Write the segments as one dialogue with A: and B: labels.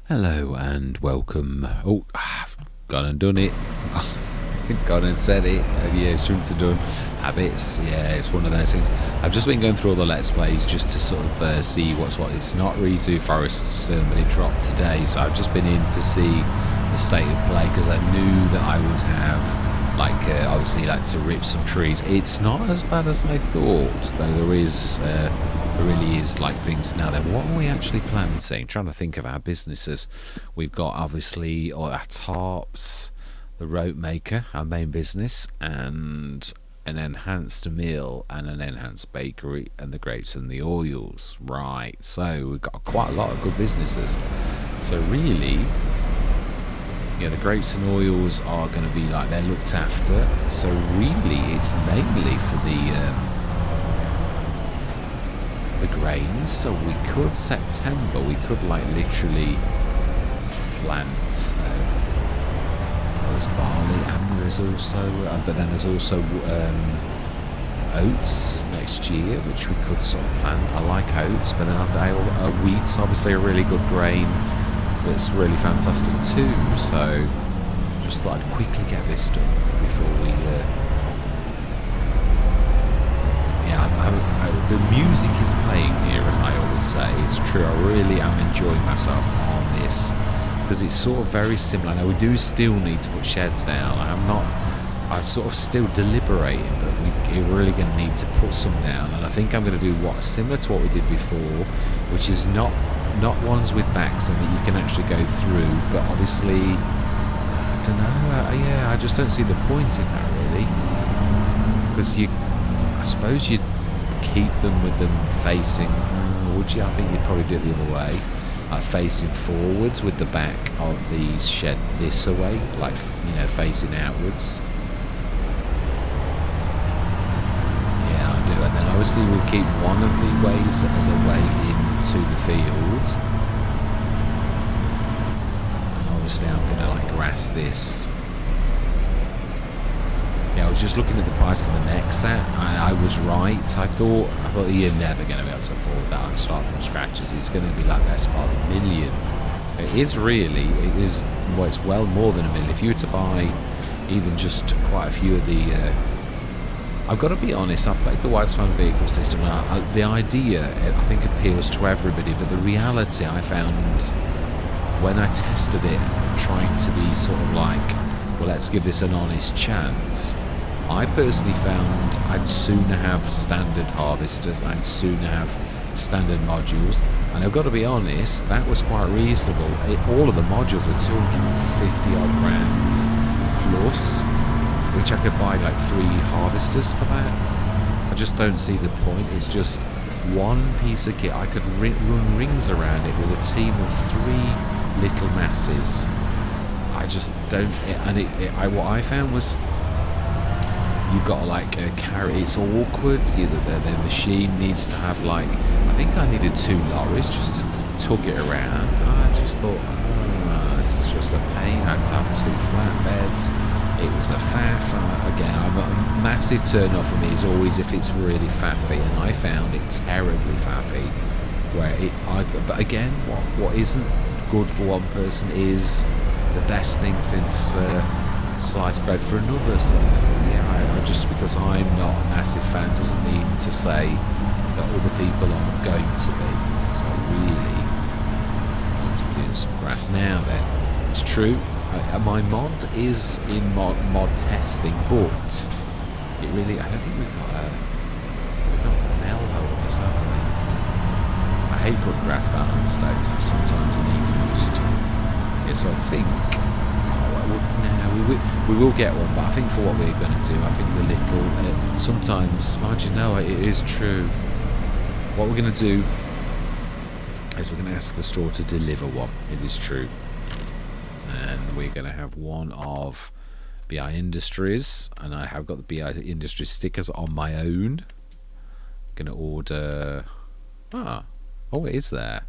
A: Hello and welcome. Oh, I've gone and done it. Gone and said it. Yeah, shouldn't have done. Habits. Yeah, it's one of those things. I've just been going through all the Let's Plays just to sort of see what's what. It's not Rezo Forest, but it dropped today. So I've just been in to see the state of play because I knew that I would have, obviously, to rip some trees. It's not as bad as I thought, though there is... There really is things now. Then what are we actually planting? Trying to think of our businesses. We've got obviously all our tarps, the rope maker, our main business, and an enhanced mill and an enhanced bakery, and the grapes and the oils. Right. So we've got quite a lot of good businesses. So really, yeah, the grapes and oils are going to be they're looked after. So really, it's mainly for the grains. So we could September, we could literally plant. There's barley, and there is also, but then there's also oats next year, which we could sort of plant. I like oats, but then wheat's obviously a really good grain. That's really fantastic too. So just thought I'd quickly get this done before we. The music is playing here, as I always say. It's true, I really am enjoying myself on this because it's sort of very similar. Now we do still need to put sheds down. I'm sort of still deliberating, but we're really going to need to put some down. And I think I'm going to do similar to what we did before, which is not ones with backs and that you can actually go through. But obviously, I don't know. Yeah, I just don't see the point in that really, because I suppose you'd keep them with them facing, would you? I think you'd probably do it the other way, facing forwards with the back of the shed this away, facing outwards. Yeah, I do. And then obviously we'll keep one of the ways as a way into the field. And obviously I'm going to grass this. Yeah, I was just looking at the price of the next set. I was right. I thought you're never going to be able to afford that and start from scratch. It's going to be best part of $1 million. It is really. It is. Well, it's well more than $1 million. If you were to buy even just quite a few of the. I've got to be honest. I played the Widespan vehicle system. And the idea I think appeals to everybody, but the reality I found when I tested it, trying to be sort of well, let's give this an honest chance. I personally found I'd sooner have standard harvesters, I'd sooner have standard modules, and I've got to be honest, that was quite reasonable. All of the modules are 250 odd grand plus, which I could buy 3 harvesters for that. I just don't see the point. It's just one piece of kit. I could run rings around it with a team of 3 little masses. I just don't, and what I found was you've got to carry. It's awkward. The machine needs to have I think I needed 2 lorries just to tug it around. I just thought, this is just a pain. I had to have 2 flatbeds. It was a faff. Again, a massive turn off for me is always if it's really faffy, and I found it terribly faffy. But again, what isn't good for one person is the best thing since sliced bread for another. So yeah, just because I'm not a massive fan doesn't mean to say that other people aren't going to be. So I really want to put in some grass now. Then it's true. My mod is in mod testing, but it really. I don't think we've got a nail hole on this, have we? I hate putting grass down on stones, but sometimes it needs must. Yeah, so I think we will get one, but I think for what we're going to do, I think the little sometimes, it is true. What we're going to do is we're going to ask the store to deliver one. It is true, and we're going to have one of BI Industries, and I have got the BI Industries stickers on my own. Going to order. Oh, it is there.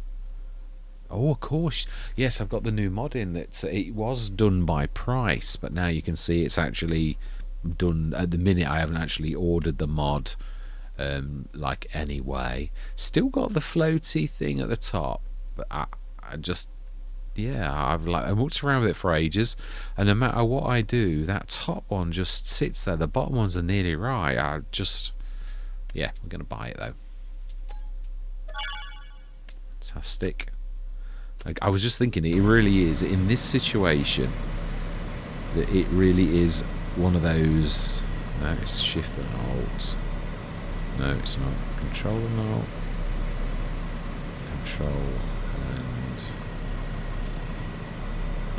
A: Oh, of course. Yes, I've got the new mod in that it was done by price, but now you can see it's actually done. At the minute, I haven't actually ordered the mod anyway. Still got the floaty thing at the top, but I just yeah, I walked around with it for ages, and no matter what I do, that top one just sits there. The bottom ones are nearly right. Yeah, we're gonna buy it though. Fantastic. Like, I was just thinking, it really is in this situation that it really is one of those. No, it's Shift and Alt. No, it's not. Control and Alt. Control and.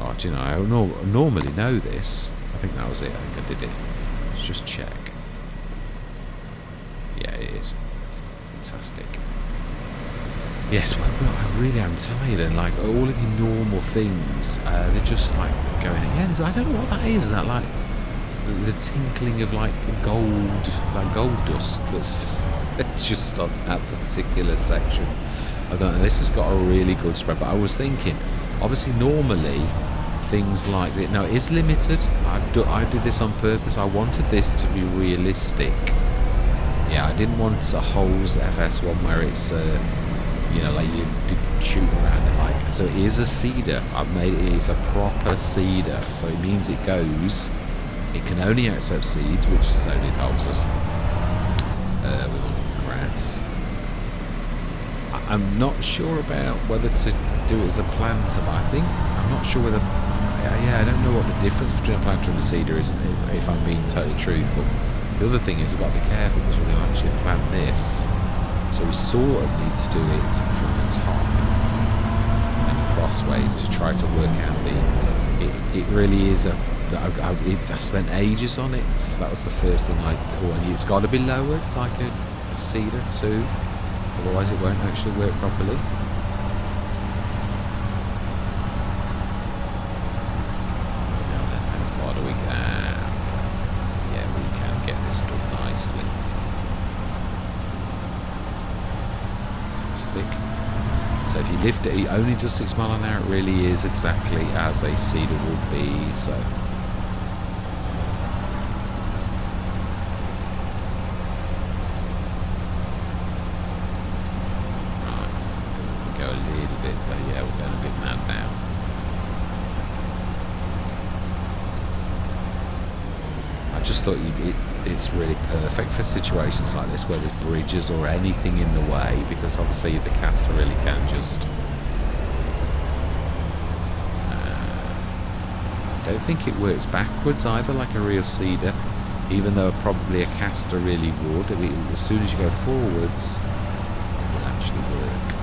A: Oh, do you know? I normally know this. I think that was it. I think I did it. Let's just check. Yeah, it is. Fantastic. Yes, well, I really am tired, and like all of your normal things, they're just like going. Yeah, I don't know what that is. That like the tinkling of like gold dust. That's just on that particular section. I don't know. This has got a really good spread, but I was thinking, obviously, normally things like this. Now it is limited. I did this on purpose. I wanted this to be realistic. Yeah, I didn't want a Holes FS1 where it's. You know, like you shooting around it like. So it is a cedar. I've made it. It's a proper cedar. So it means it goes. It can only accept seeds, which so did Holz's. We want grass. I'm not sure about whether to do it as a planter, but I think I'm not sure whether. Yeah, I don't know what the difference between a planter and a cedar is. If I'm being totally truthful. The other thing is I've got to be careful because we're going to actually plant this. So we sort of need to do it from the top and crossways to try to work out the. It really is a. I spent ages on it. That was the first thing and it's got to be lowered like a cedar too, otherwise it won't actually work properly. Now then, how far do we go? Yeah, we can get this done nicely. So if you lift it, it only does 6 miles an hour. It really is exactly as a cedar would be. So right, we can go a little bit, but yeah, we're going a bit mad now. I just thought it's really perfect for situations like this where there's bridges or anything in the way, because obviously the caster really can just. I don't think it works backwards either like a real cedar, even though probably a caster really would. I mean, as soon as you go forwards, it will actually work.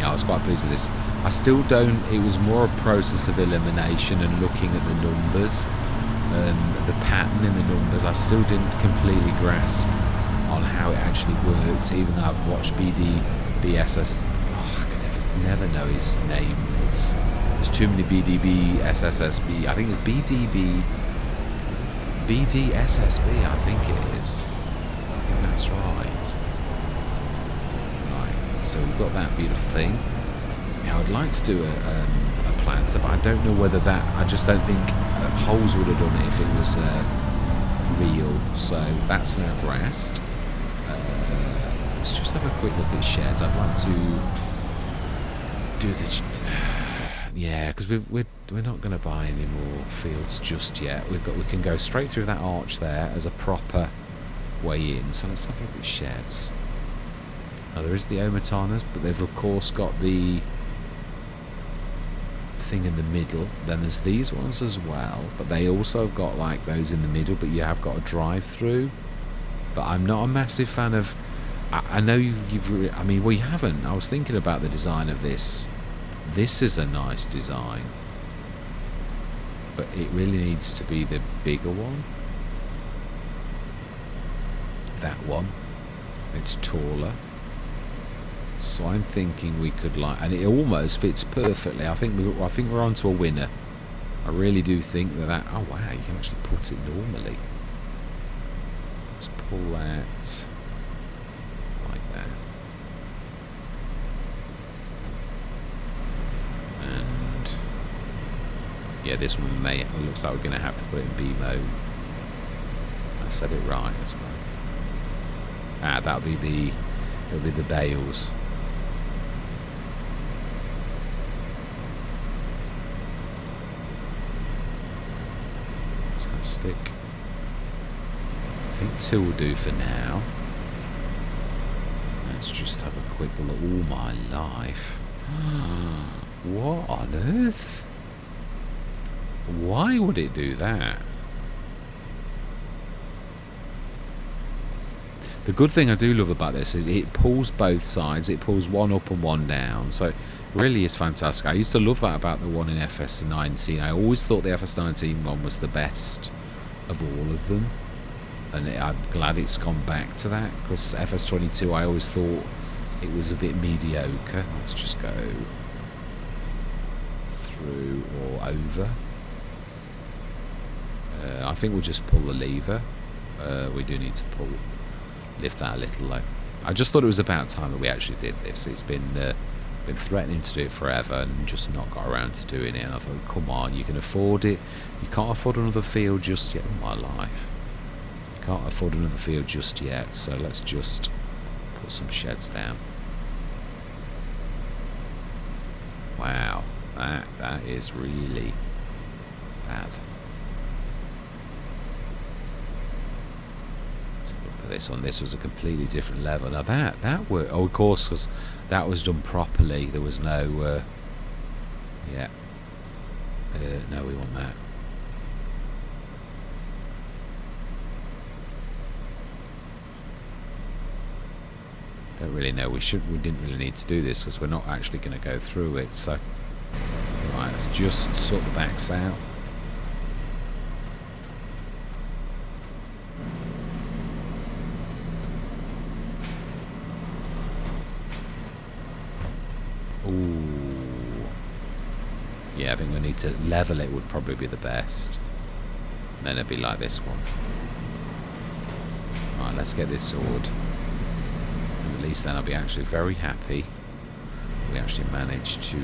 A: Yeah, I was quite pleased with this. I still don't. It was more a process of elimination and looking at the numbers, the pattern in the numbers. I still didn't completely grasp on how it actually worked, even though I've watched BSS. Oh, I could never know his name. There's too many BDB, SSSB. I think it's BDB, BDSSB. I think it is. I think that's right. Right. So we've got that beautiful thing. Yeah, I'd like to do a planter, but I don't know whether that. I just don't think Holes would have done it if it was real. So that's now grassed. Let's just have a quick look at sheds. I'd like to do the. Yeah, because we're not going to buy any more fields just yet. We can go straight through that arch there as a proper way in. So let's have a look at sheds. Now there is the Omatanas, but they've of course got the thing in the middle. Then there's these ones as well, but they also have got like those in the middle, but you have got a drive through. But I'm not a massive fan of. I know you've. I mean, well, you haven't. I was thinking about the design of this. This is a nice design, but it really needs to be the bigger one. That one. It's taller. So I'm thinking we could like, and it almost fits perfectly. I think we're onto a winner. I really do think that. Oh wow, you can actually put it normally. Let's pull that like that, and yeah, this one may. It looks like we're going to have to put it in B mode. I said it right as well. That'll be the. It'll be the bales. Fantastic. I think 2 will do for now. Let's just have a quick look. All my life. What on earth? Why would it do that? The good thing I do love about this is it pulls both sides. It pulls one up and one down. So it really is fantastic. I used to love that about the one in FS19. I always thought the FS19 one was the best of all of them. And I'm glad it's gone back to that, because FS22 I always thought it was a bit mediocre. Let's just go through or over. I think we'll just pull the lever. We do need to lift that a little though. I just thought it was about time that we actually did this. It's been threatening to do it forever and just not got around to doing it. And I thought, come on, you can afford it. You can't afford another field just yet. Oh, my life. You can't afford another field just yet. So let's just put some sheds down. Wow, that is really bad. This one, this was a completely different level. Now that worked. Oh, of course, because that was done properly. There was no yeah, no, we want that. Don't really know. We didn't really need to do this because we're not actually going to go through it. So right, let's just sort the backs out. Ooh. Yeah, I think we need to level it would probably be the best. And then it'd be like this one. Right, let's get this sword. And at least then I'll be actually very happy we actually managed to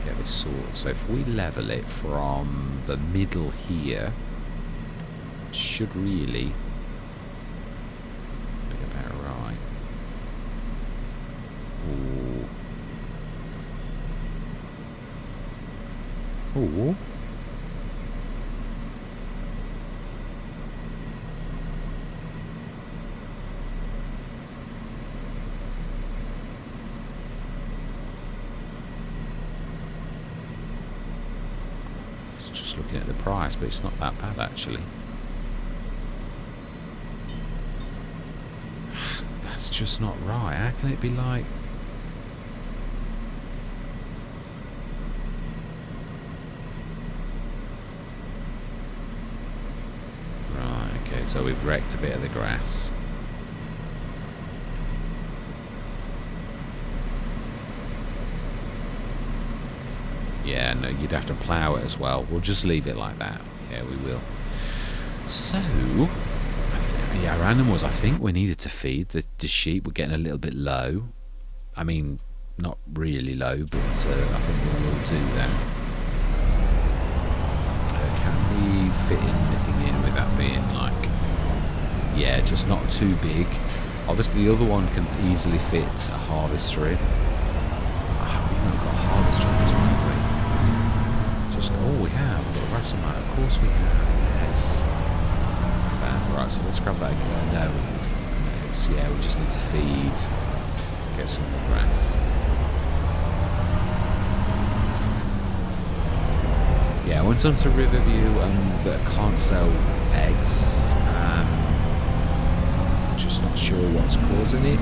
A: get this sword. So if we level it from the middle here, it should really be about right. Ooh. Ooh. It's just looking at the price, but it's not that bad actually. That's just not right. How can it be like... So we've wrecked a bit of the grass. Yeah, no, you'd have to plough it as well. We'll just leave it like that. Yeah, we will. So, yeah, our animals, I think we needed to feed. The sheep were getting a little bit low. I mean, not really low, but I think we will do that. Can we fit anything in without being like... Yeah, just not too big. Obviously, the other one can easily fit a harvester in. We've not got a harvester in this one, have we? Just, oh, we have. We've got a grass amount. Of course we have. Yes. Right, so let's grab that again. No, yeah, we just need to feed. Get some more grass. Yeah, I went on to Riverview that can't sell eggs. Just not sure what's causing it.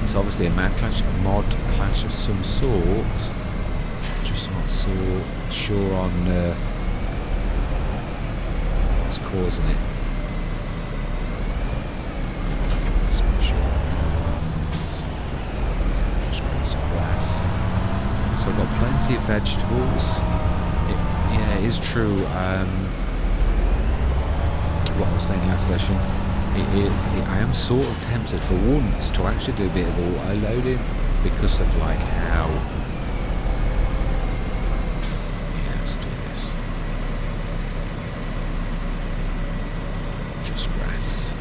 A: It's obviously a mod clash of some sort. Just not so sure on what's causing it. Just grab some grass. So I've got plenty of vegetables. Yeah, it is true. What I was saying last session. I am sort of tempted for once to actually do a bit of auto loading because of like how... Yeah, let's do this. Just grass.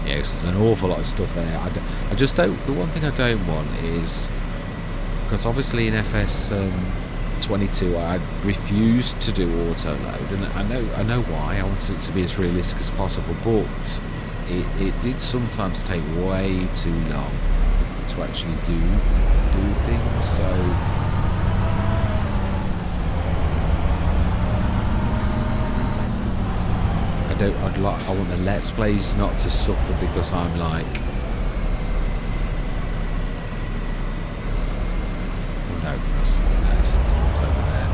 A: Yeah, there's an awful lot of stuff there. I just don't. The one thing I don't want is, because obviously in FS22 I refused to do auto load, and I know why. I wanted it to be as realistic as possible, but it did sometimes take way too long to actually do things. So I want the Let's Plays not to suffer because I'm like, oh no, that's over there.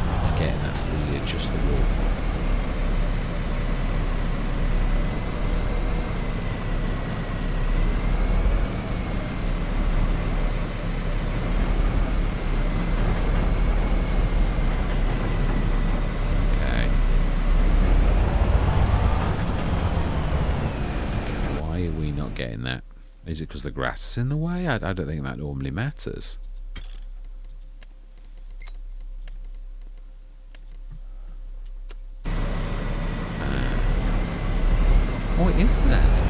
A: I'm forgetting that's just the wall. Getting that. Is it because the grass is in the way? I don't think that normally matters. Oh, it is there.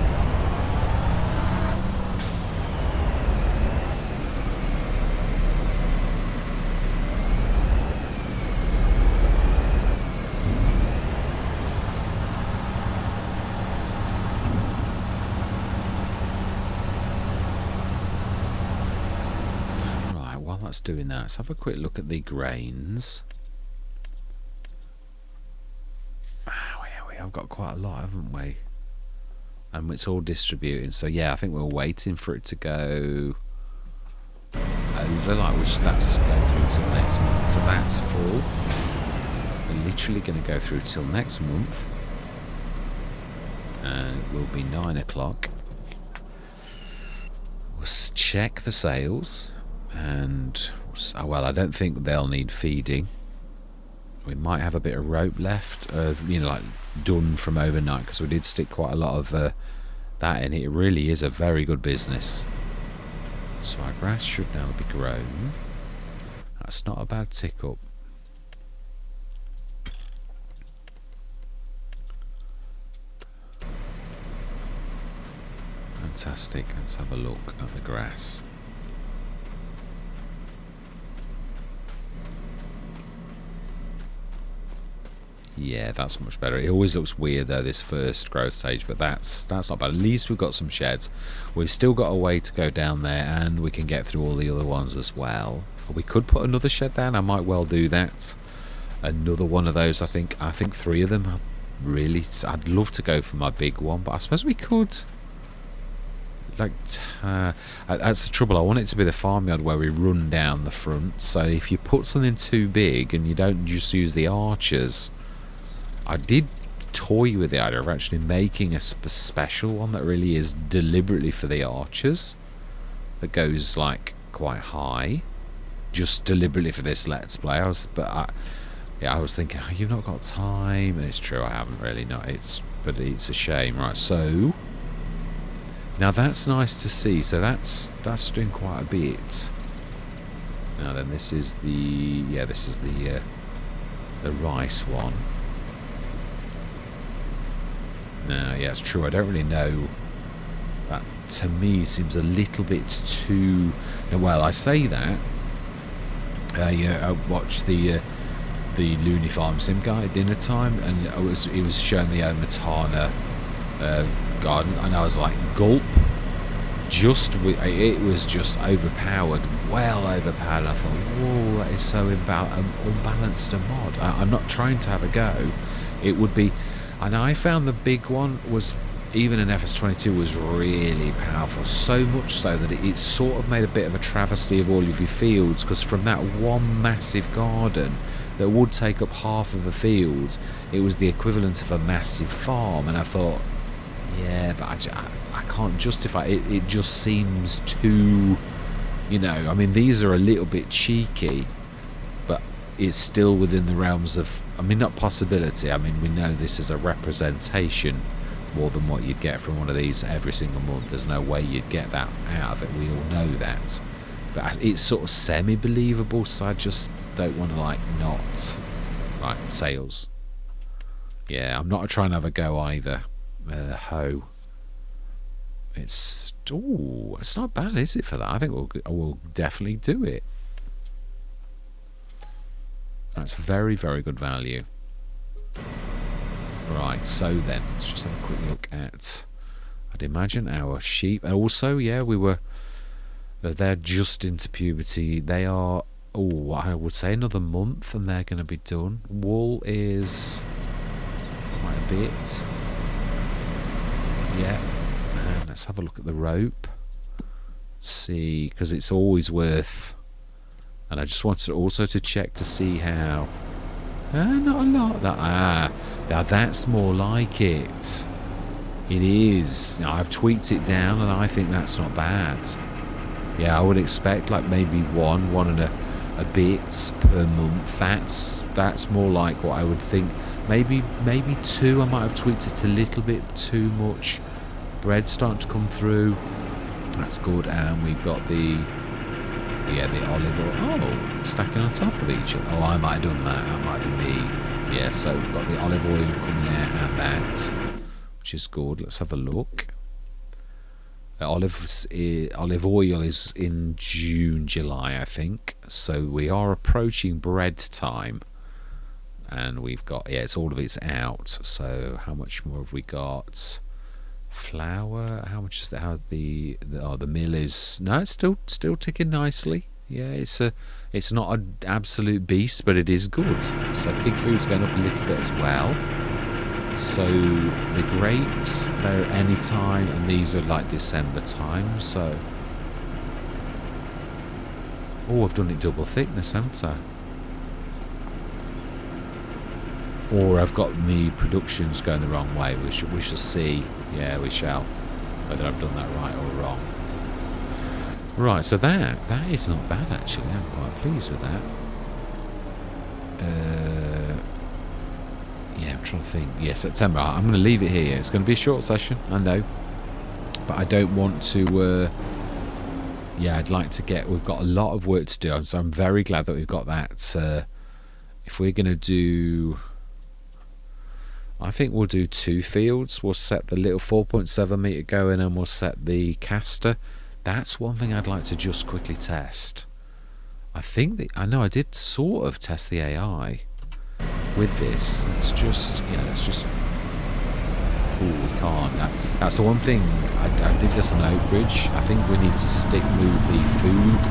A: Doing that, let's have a quick look at the grains. Wow, yeah, we have got quite a lot, haven't we? And it's all distributing. So yeah, I think we're waiting for it to go over, like, which that's going through till next month. So that's full. We're literally going to go through till next month, and it will be 9 o'clock. We'll check the sales. And well, I don't think they'll need feeding. We might have a bit of rope left, you know, like done from overnight, because we did stick quite a lot of that in. It really is a very good business. So our grass should now be grown. That's not a bad tick up. Fantastic. Let's have a look at the grass. Yeah, that's much better. It always looks weird though, this first growth stage, but that's not bad. At least we've got some sheds. We've still got a way to go down there, and we can get through all the other ones as well. We could put another shed down. I might well do that. Another one of those. I think 3 of them. Really, I'd love to go for my big one, but I suppose we could. Like, that's the trouble. I want it to be the farmyard where we run down the front. So if you put something too big and you don't just use the archers. I did toy with the idea of actually making a special one that really is deliberately for the archers, that goes like quite high, just deliberately for this Let's Play. I was thinking, oh, you've not got time, and it's true, I haven't really. But it's a shame, right? So now that's nice to see. So that's doing quite a bit. Now then, this is the rice one. Now, yeah, it's true. I don't really know. That to me seems a little bit too. Well, I say that. Yeah, I watched the Looney Farm Sim guy at dinner time, and he was showing the Matana garden, and I was like, gulp. It was just overpowered, well overpowered. And I thought, whoa, that is so unbalanced a mod. I'm not trying to have a go. It would be. And I found the big one was, even in FS22, was really powerful. So much so that it sort of made a bit of a travesty of all of your fields, because from that one massive garden that would take up half of the fields, it was the equivalent of a massive farm. And I thought, yeah, but I can't justify it. It just seems too, you know, I mean, these are a little bit cheeky, but it's still within the realms of, I mean, not possibility. I mean, we know this is a representation more than what you'd get from one of these every single month. There's no way you'd get that out of it. We all know that. But it's sort of semi-believable, so I just don't want to, like, not. Right, sales. Yeah, I'm not trying to have a go either. Ho. It's not bad, is it, for that? I think we'll definitely do it. That's very, very good value. Right, so then let's just have a quick look at, I'd imagine, our sheep. And also, yeah, they're just into puberty. They are, I would say another month and they're going to be done. Wool is quite a bit. Yeah. And let's have a look at the rope. See, because it's always worth. And I just wanted also to check to see how. Not a lot. Now that's more like it. It is. Now, I've tweaked it down, and I think that's not bad. Yeah, I would expect like maybe one and a bit per month. That's more like what I would think. Maybe 2. I might have tweaked it a little bit too much. Bread starting to come through. That's good, and we've got the olive oil. Stacking on top of each other. Oh, I might have done that. That might be me. Yeah, so we've got the olive oil coming out and that, which is good. Let's have a look. Olive oil is in June, July, I think. So we are approaching bread time. And we've got, it's all of it's out. So how much more have we got? Flour, how much is that? How the mill is? No, it's still ticking nicely. Yeah, it's not an absolute beast, but it is good. So pig food's going up a little bit as well. So the grapes, they're any time, and these are like December time. So I've done it double thickness, haven't I? Or I've got me productions going the wrong way. We shall see. Yeah, we shall. Whether I've done that right or wrong. Right, so that is not bad actually. I'm quite pleased with that. Yeah, I'm trying to think. Yeah, September. I'm going to leave it here. It's going to be a short session, I know. But I don't want to... I'd like to get... We've got a lot of work to do. So I'm very glad that we've got that. If we're going to do... I think we'll do 2 fields. We'll set the little 4.7 metre going and we'll set the caster. That's one thing I'd like to just quickly test. I know I did sort of test the AI with this. Let's just... we can't. That's the one thing. I did this on Oakbridge. I think we need to move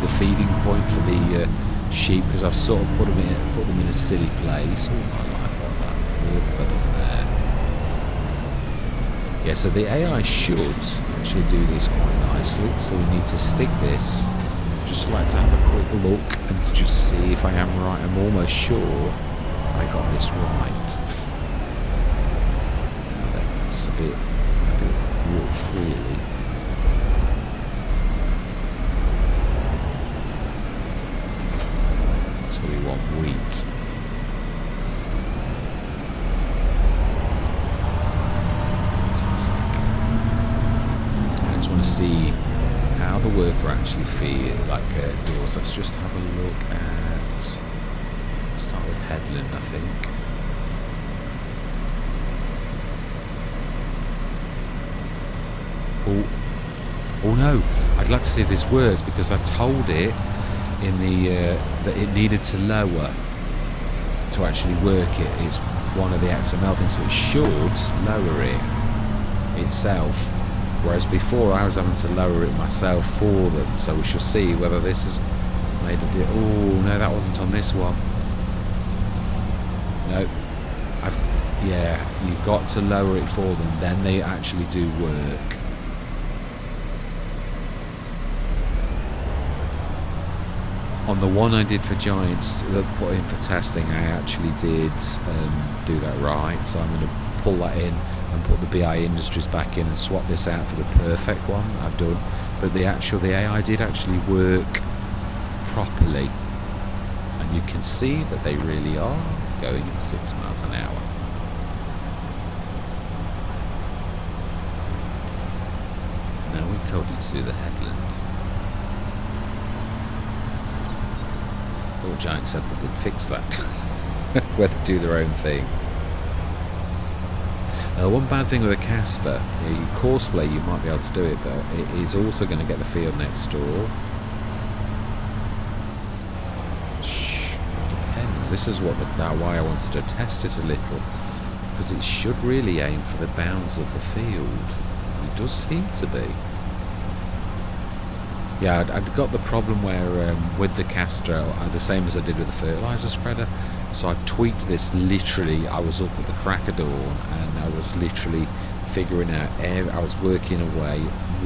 A: the feeding point for the sheep, because I've sort of put them in a silly place all my life like that. Where have I done there? Yeah, so the AI should actually do this quite nicely. So we need to stick this. Just like to have a quick look and just see if I am right. I'm almost sure I got this right. That's a bit rough, really. So we want wheat. Fantastic. I just want to see how the worker actually does. Let's just have a look at... Start with Headland, I think. Oh no! I'd like to see if this works, because I told it in the that it needed to lower to actually work it. It's one of the XML things, so it should lower it itself. Whereas before I was having to lower it myself for them. So we shall see whether this has made a deal. Oh no, that wasn't on this one. No, you've got to lower it for them. Then they actually do work. On the one I did for Giants that put in for testing, I actually did do that right. So I'm going to pull that in and put the BI Industries back in and swap this out for the perfect one I've done. But the AI did actually work properly. And you can see that they really are going at 6 miles an hour. Now we told you to do the headland. I thought Giant said that they'd fix that. Whether do their own thing. One bad thing with a caster, you courseplay, you might be able to do it, but it is also going to get the field next door. Depends. This is why I wanted to test it a little, because it should really aim for the bounds of the field. It does seem to be. Yeah, I'd got the problem where with the caster, the same as I did with the fertilizer spreader. So I tweaked this literally. I was up at the crack of dawn and I was literally figuring out. I was working away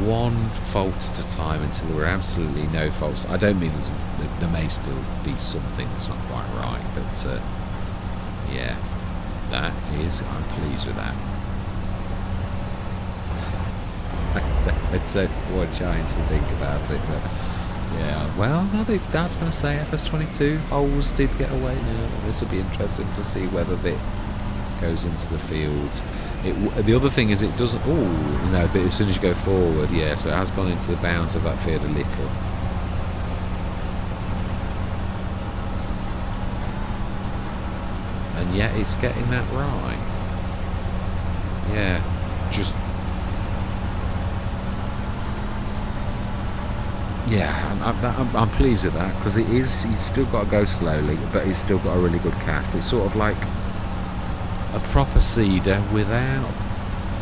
A: one fault at a time until there were absolutely no faults. I don't mean there may still be something that's not quite right, but yeah, I'm pleased with that. I'd say what Giants to think about it, but yeah. Well, no, that's going to say FS25 holes did get away. Now this will be interesting to see whether it goes into the field. The other thing is it doesn't. Oh no, but as soon as you go forward, yeah. So it has gone into the bounds of that field a little. And yet it's getting that right. Yeah, just. Yeah, I'm pleased with that, because he's still got to go slowly, but he's still got a really good cast. It's sort of like a proper seeder without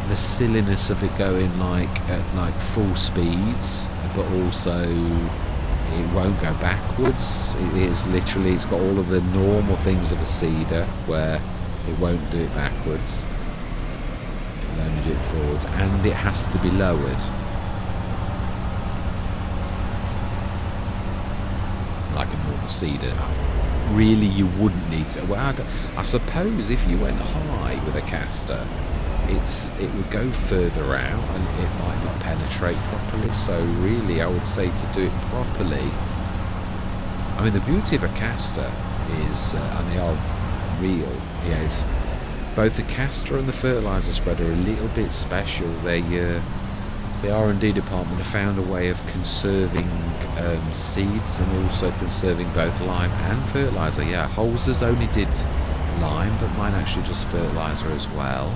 A: the silliness of it going at full speeds, but also it won't go backwards. It's got all of the normal things of a seeder where it won't do it backwards. It'll only do it forwards, and it has to be lowered. Like a normal seeder. Really, you wouldn't need to. Well, I suppose if you went high with a caster, it would go further out and it might not penetrate properly. So really, I would say to do it properly. I mean, the beauty of a caster is, and they are real. Yeah, it's both the caster and the fertilizer spreader are a little bit special. The R&D department have found a way of conserving seeds and also conserving both lime and fertilizer. Yeah, Holzers only did lime, but mine actually does fertilizer as well.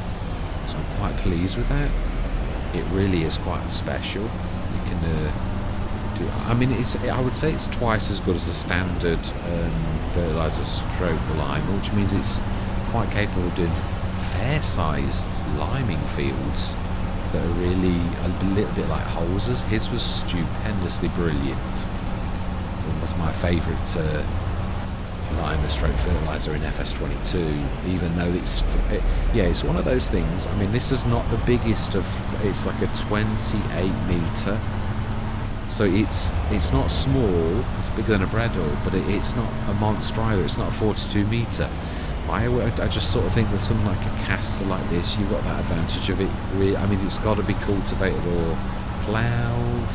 A: So I'm quite pleased with that. It really is quite special. You can do. I mean, I would say it's twice as good as a standard fertilizer stroke lime, which means it's quite capable of doing fair-sized liming fields that are really a little bit like Holzers. His was stupendously brilliant. It was my favourite lime stroke fertilizer in FS25, even though it's one of those things. I mean, this is not the biggest of. It's like a 28 metre, so it's not small. It's bigger than a Bredor, but it's not a monster either. It's not a 42 metre. I just sort of think with something like a caster like this, you've got that advantage of it. I mean, it's got to be cultivated or ploughed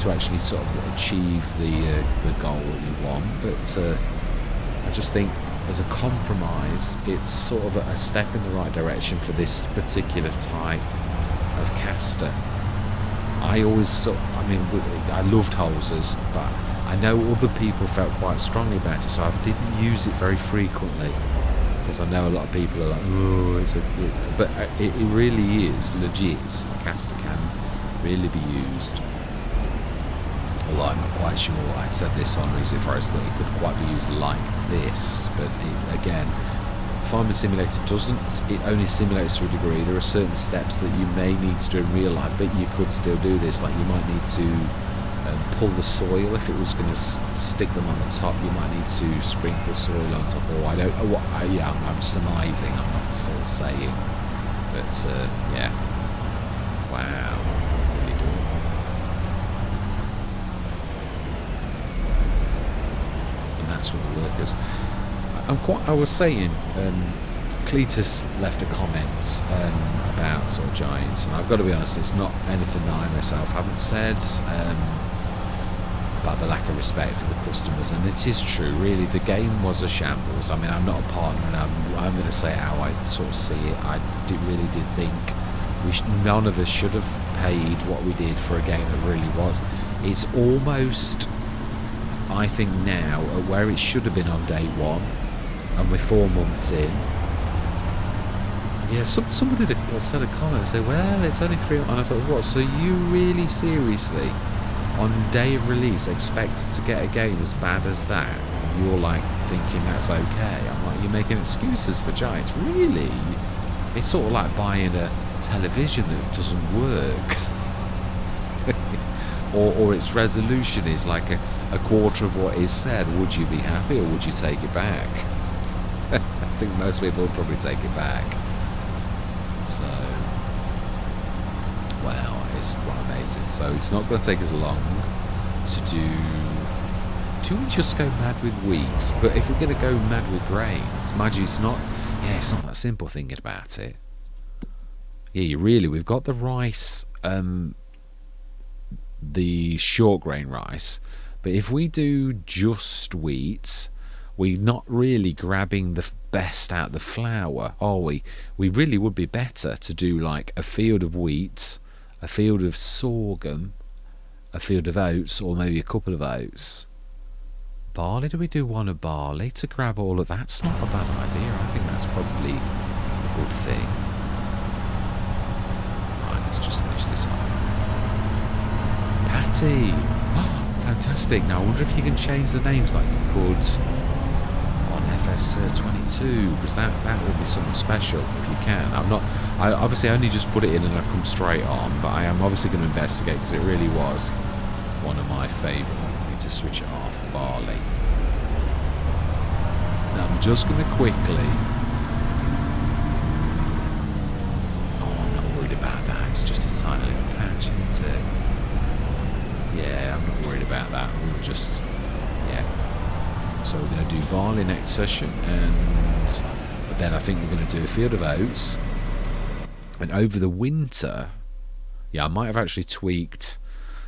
A: to actually sort of achieve the goal that you want. But I just think as a compromise, it's sort of a step in the right direction for this particular type of caster. I loved Holzers, but I know other people felt quite strongly about it, so I didn't use it very frequently. Because I know a lot of people are like, oh, but it really is legit. A caster can really be used. Although I'm not quite sure. I said this on Easy Forest that it could quite be used like this, but again, Farming Simulator doesn't. It only simulates to a degree. There are certain steps that you may need to do in real life, but you could still do this. Like you might need to pull the soil if it was going to stick them on the top. You might need to sprinkle soil on top. Or I'm surmising. I'm not sort of saying, but yeah. Wow, really doing. And that's what the workers. I was saying. Cletus left a comment about sort of Giants, and I've got to be honest, it's not anything that I myself haven't said. About the lack of respect for the customers, and it is true. Really, the game was a shambles. I mean, I'm not a partner, and I'm going to say how I sort of see it. I really did think none of us should have paid what we did for a game that really was. It's almost, I think now, where it should have been on day one, and we're 4 months in. Yeah, somebody said a comment and said, well, it's only 3, and I thought, what, so you really seriously, on day of release, expected to get a game as bad as that? And you're like, thinking that's okay? I'm like, you're making excuses for Giants? Really? It's sort of like buying a television that doesn't work. or its resolution is like a quarter of what is said. Would you be happy or would you take it back? I think most people would probably take it back. So, wow, it's quite amazing. So it's not going to take us long to do. Do we just go mad with wheat? But if we're going to go mad with grains, mind you, it's not. Yeah, it's not that simple thinking about it. Yeah, we've got the rice, the short grain rice, but if we do just wheat, we're not really grabbing the best out of the flour, are we? We really would be better to do like a field of wheat, a field of sorghum, a field of oats, or maybe a couple of oats. Barley, do we do one of barley to grab all of that? That's not a bad idea. I think that's probably a good thing. Right, let's just finish this off. Patty! Oh, fantastic. Now I wonder if you can change the names like you could on FS25, because that would be something special if you can. I obviously only just put it in and I come straight on, but I am obviously going to investigate because it really was one of my favourite. I need to switch it off. Barley. Now I'm just going to quickly. Oh, I'm not worried about that. It's just a tiny little patch, isn't it? Yeah, I'm not worried about that. We'll just, yeah. So we're going to do barley next session, and then I think we're going to do a field of oats. And over the winter, yeah, I might have actually tweaked.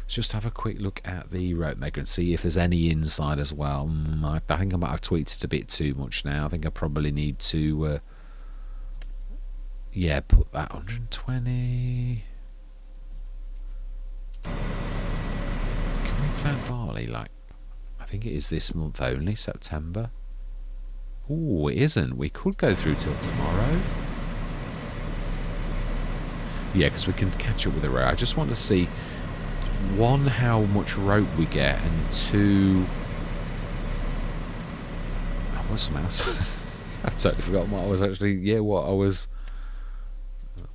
A: Let's just have a quick look at the rope maker and see if there's any inside as well. I think I might have tweaked it a bit too much now. I think I probably need to, yeah, put that 120. Can we plant barley? Like, I think it is this month only, September. Oh, it isn't. We could go through till tomorrow. Yeah, because we can catch up with the rope. I just want to see, one, how much rope we get, and two, oh, what's something else? I've totally forgotten what I was actually, yeah, what I was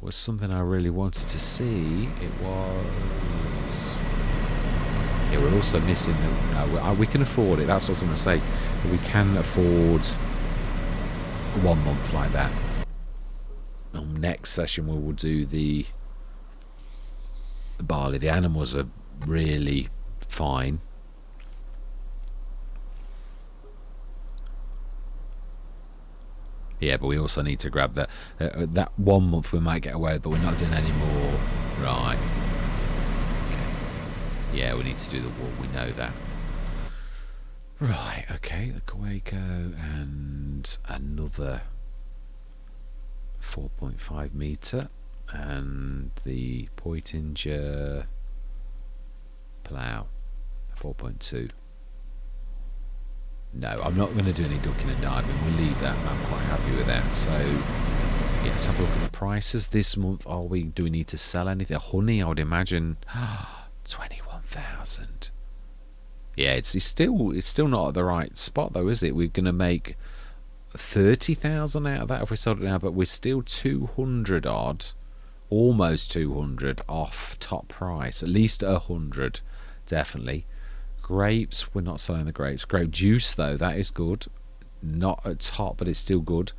A: something I really wanted to see. It was, yeah, we're also missing the, no, we can afford it, that's what I was going to say. We can afford 1 month like that. Next session we will do the barley. The animals are really fine. Yeah, but we also need to grab that 1 month we might get away, but we're not doing any more. Right. Okay. Yeah, we need to do the wool. We know that. Right. Okay. The Kawago and another 4.5 meter, and the Poitinger plough 4.2. No, I'm not going to do any ducking and diving. We'll leave that. I'm quite happy with that. So yeah, let's have a look at the prices this month. Do we need to sell anything? Honey, I would imagine 21,000. Yeah, it's still not at the right spot though, is it? We're going to make 30,000 out of that if we sold it now, but we're still 200 odd, almost 200 off top price, at least 100 definitely. Grapes, we're not selling the grapes. Grape juice though, that is good, not at top but it's still good.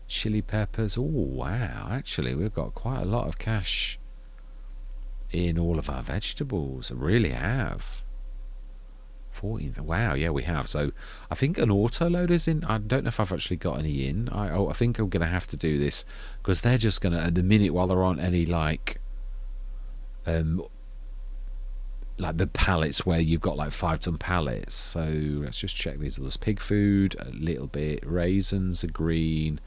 A: Chili peppers, oh wow, actually we've got quite a lot of cash in all of our vegetables. We really have. 14, wow, yeah, we have. So I think an auto load is in. I don't know if I've actually got any in. I think I'm going to have to do this because they're just going to, at the minute, while there aren't any like the pallets where you've got like 5-ton pallets. So let's just check these. There's pig food, a little bit, raisins are green,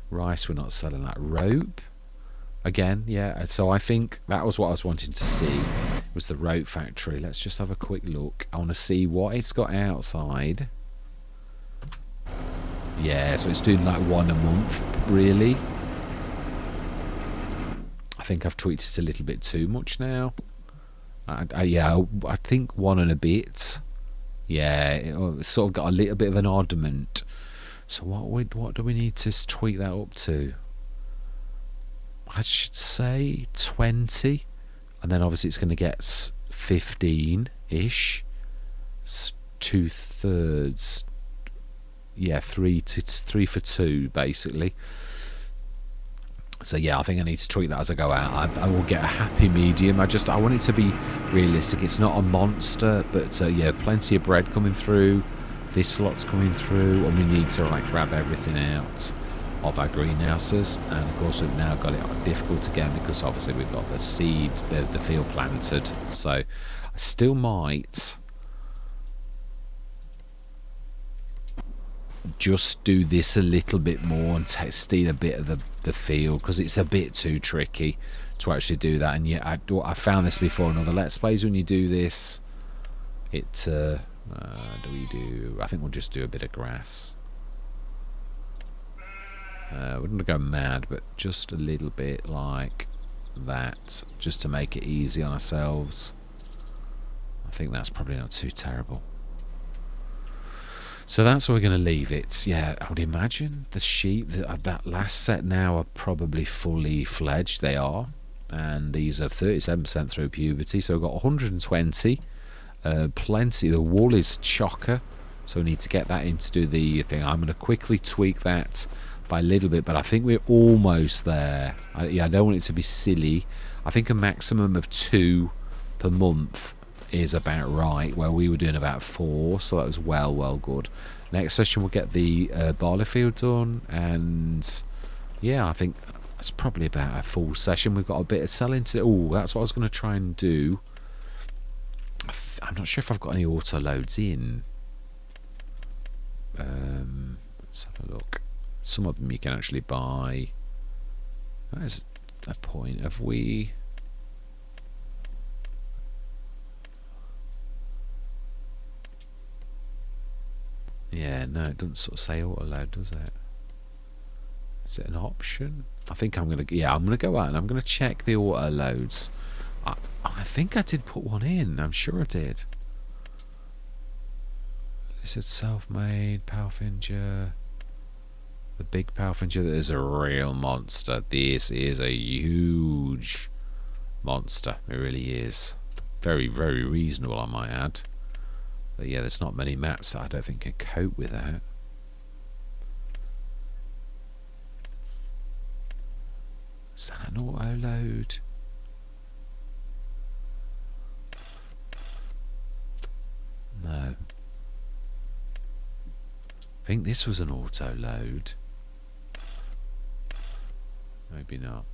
A: rice we're not selling, that rope. Again, yeah, so I think that was what I was wanting to see, was the rope factory. Let's just have a quick look. I want to see what it's got outside. Yeah, so it's doing like 1 a month, really. think I've tweaked it a little bit too much now. Yeah, I think 1 and a bit. Yeah, it's sort of got a little bit of an oddment. So what do we need to tweak that up to? I should say 20, and then obviously it's going to get 15-ish. 2/3. Yeah, 3 for 2 basically. So yeah, I think I need to tweak that as I go out. I will get a happy medium. I want it to be realistic. It's not a monster, but yeah, plenty of bread coming through. This lot's coming through, and we need to like grab everything out of our greenhouses. And of course we've now got it difficult again because obviously we've got the seeds, the field planted. So I still might just do this a little bit more and steal a bit of the field, because it's a bit too tricky to actually do that. And yet I found this before in other Let's Plays. When you do this, it I think we'll just do a bit of grass. We're going to go mad, but just a little bit like that, just to make it easy on ourselves. I think that's probably not too terrible. So that's where we're going to leave it. Yeah, I would imagine the sheep, that last set now are probably fully fledged. They are. And these are 37% through puberty. So we've got 120. Plenty. The wool is chocker. So we need to get that in to do the thing. I'm going to quickly tweak that by a little bit. But I think we're almost there. I don't want it to be silly. I think a maximum of 2 per month is about right, where we were doing about 4, so that was well good. Next session we'll get the barley field done, and yeah, I think that's probably about a full session. We've got a bit of selling to do. Oh, that's what I was going to try and do. I'm not sure if I've got any auto loads in. Let's have a look. Some of them you can actually buy. That is a point. Have we... Yeah, no, it doesn't sort of say auto load, does it? Is it an option? I think I'm gonna. Yeah, I'm gonna go out and I'm gonna check the auto loads. I think I did put one in. I'm sure I did. Is it self-made Palfinger? The big Palfinger that is a real monster. This is a huge monster. It really is. Very reasonable, I might add. But yeah, there's not many maps that I don't think can cope with that. Is that an auto load? No. I think this was an auto load. Maybe not.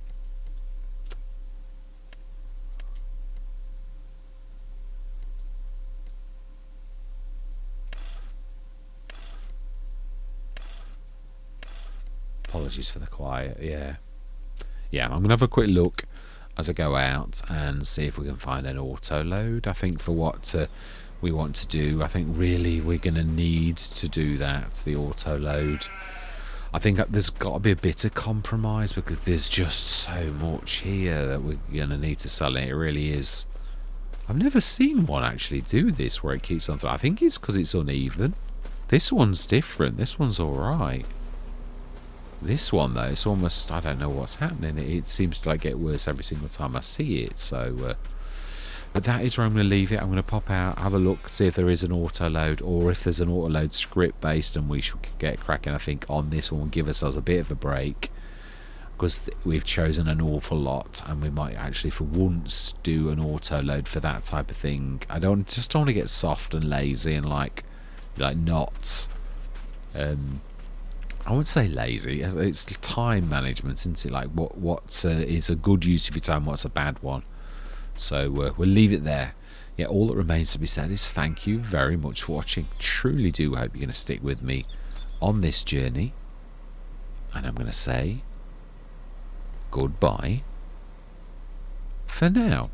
A: Apologies for the quiet. Yeah, I'm gonna have a quick look as I go out and see if we can find an auto load. I think for what we want to do, I think really we're gonna need to do that, the auto load. I think there's got to be a bit of compromise, because there's just so much here that we're gonna need to sell it. It really is. I've never seen one actually do this where it keeps on. I think it's because it's uneven. This one's different. This one's all right. This one though, it's almost, I don't know what's happening. It seems to like get worse every single time I see it. So, but that is where I'm going to leave it. I'm going to pop out, have a look, see if there is an auto load, or if there's an auto load script based, and we should get cracking. I think on this one, give ourselves a bit of a break, because we've chosen an awful lot, and we might actually for once do an auto load for that type of thing. I don't want to get soft and lazy and like not. I wouldn't say lazy. It's time management, isn't it? Like what is a good use of your time, what's a bad one. So we'll leave it there. Yeah, all that remains to be said is thank you very much for watching. Truly do hope you're going to stick with me on this journey. And I'm going to say goodbye for now.